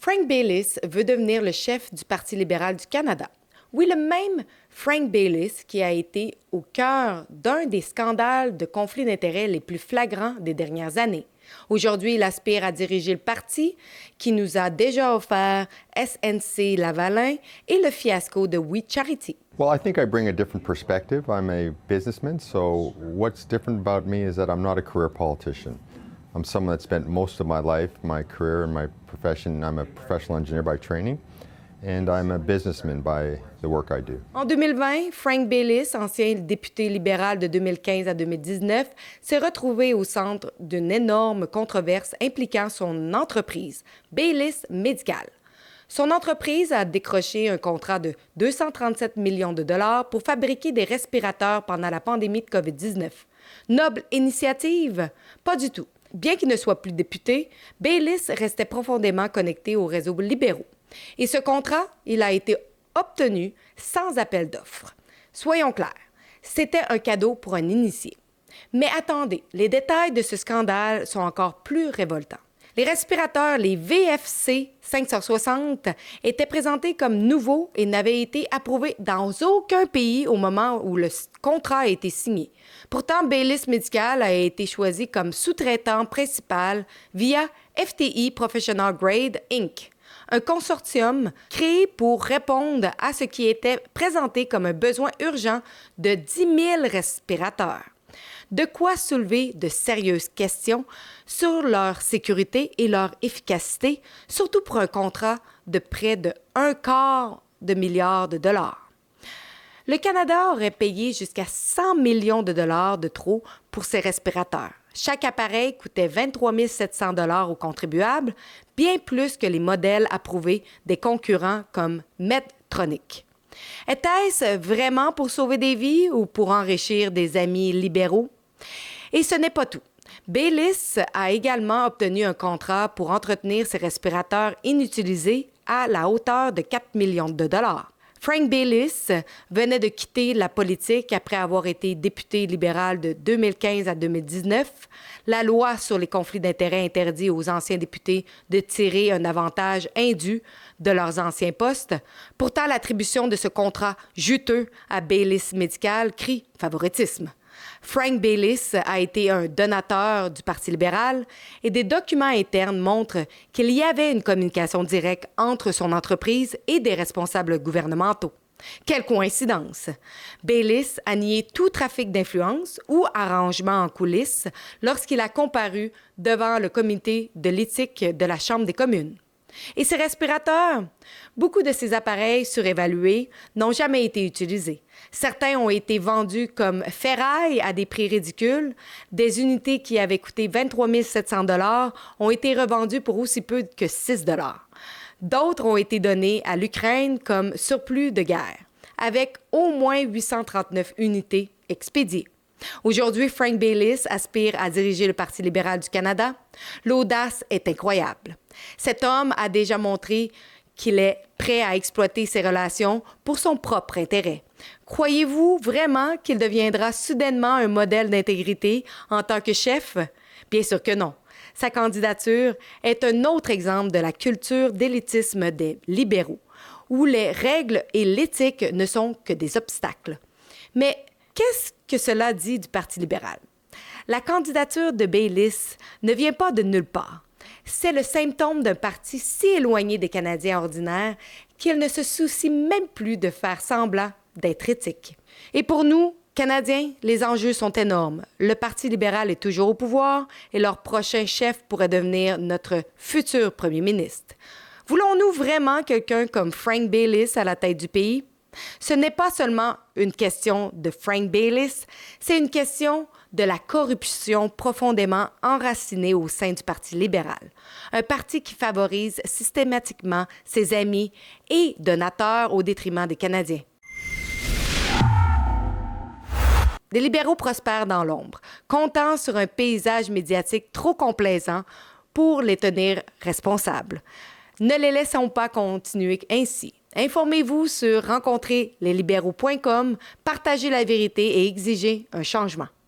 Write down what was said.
Frank Baylis veut devenir le chef du Parti libéral du Canada. Oui, le même Frank Baylis qui a été au cœur d'un des scandales de conflits d'intérêts les plus flagrants des dernières années. Aujourd'hui, il aspire à diriger le parti qui nous a déjà offert SNC Lavalin et le fiasco de We Charity. Well, I think I bring a different perspective. I'm a businessman, so what's different about me is that I'm not a career politician. I'm someone that spent most of my life, my career and my profession, I'm a professional engineer by training, and I'm a businessman by the work I do. En 2020, Frank Baylis, ancien député libéral de 2015 à 2019, s'est retrouvé au centre d'une énorme controverse impliquant son entreprise, Baylis Medical. Son entreprise a décroché un contrat de 237 millions de dollars pour fabriquer des respirateurs pendant la pandémie de COVID-19. Noble initiative? Pas du tout. Bien qu'il ne soit plus député, Baylis restait profondément connecté aux réseaux libéraux. Et ce contrat, il a été obtenu sans appel d'offres. Soyons clairs, c'était un cadeau pour un initié. Mais attendez, les détails de ce scandale sont encore plus révoltants. Les respirateurs, les VFC 560, étaient présentés comme nouveaux et n'avaient été approuvés dans aucun pays au moment où le contrat a été signé. Pourtant, Baylis Medical a été choisi comme sous-traitant principal via FTI Professional Grade Inc., un consortium créé pour répondre à ce qui était présenté comme un besoin urgent de 10 000 respirateurs. De quoi soulever de sérieuses questions sur leur sécurité et leur efficacité, surtout pour un contrat de près de $250 million. Le Canada aurait payé jusqu'à 100 millions de dollars de trop pour ces respirateurs. Chaque appareil coûtait 23 700 $ aux contribuables, bien plus que les modèles approuvés des concurrents comme Medtronic. Était-ce vraiment pour sauver des vies ou pour enrichir des amis libéraux? Et ce n'est pas tout. Baylis a également obtenu un contrat pour entretenir ses respirateurs inutilisés à la hauteur de 4 millions de dollars. Frank Baylis venait de quitter la politique après avoir été député libéral de 2015 à 2019. La loi sur les conflits d'intérêts interdit aux anciens députés de tirer un avantage indu de leurs anciens postes. Pourtant, l'attribution de ce contrat juteux à Baylis Medical crie favoritisme. Frank Baylis a été un donateur du Parti libéral et des documents internes montrent qu'il y avait une communication directe entre son entreprise et des responsables gouvernementaux. Quelle coïncidence! Baylis a nié tout trafic d'influence ou arrangement en coulisses lorsqu'il a comparu devant le comité de l'éthique de la Chambre des communes. Et ces respirateurs? Beaucoup de ces appareils surévalués n'ont jamais été utilisés. Certains ont été vendus comme ferraille à des prix ridicules. Des unités qui avaient coûté 23 700 $ ont été revendues pour aussi peu que 6 $. D'autres ont été donnés à l'Ukraine comme surplus de guerre, avec au moins 839 unités expédiées. Aujourd'hui, Frank Baylis aspire à diriger le Parti libéral du Canada. L'audace est incroyable. Cet homme a déjà montré qu'il est prêt à exploiter ses relations pour son propre intérêt. Croyez-vous vraiment qu'il deviendra soudainement un modèle d'intégrité en tant que chef? Bien sûr que non. Sa candidature est un autre exemple de la culture d'élitisme des libéraux, où les règles et l'éthique ne sont que des obstacles. Mais qu'est-ce que cela dit du Parti libéral? La candidature de Baylis ne vient pas de nulle part. C'est le symptôme d'un parti si éloigné des Canadiens ordinaires qu'il ne se soucie même plus de faire semblant d'être éthique. Et pour nous, Canadiens, les enjeux sont énormes. Le Parti libéral est toujours au pouvoir et leur prochain chef pourrait devenir notre futur premier ministre. Voulons-nous vraiment quelqu'un comme Frank Baylis à la tête du pays? Ce n'est pas seulement une question de Frank Baylis, c'est une question de la corruption profondément enracinée au sein du Parti libéral. Un parti qui favorise systématiquement ses amis et donateurs au détriment des Canadiens. Les libéraux prospèrent dans l'ombre, comptant sur un paysage médiatique trop complaisant pour les tenir responsables. Ne les laissons pas continuer ainsi. Informez-vous sur rencontrerlesliberaux.com, partagez la vérité et exigez un changement.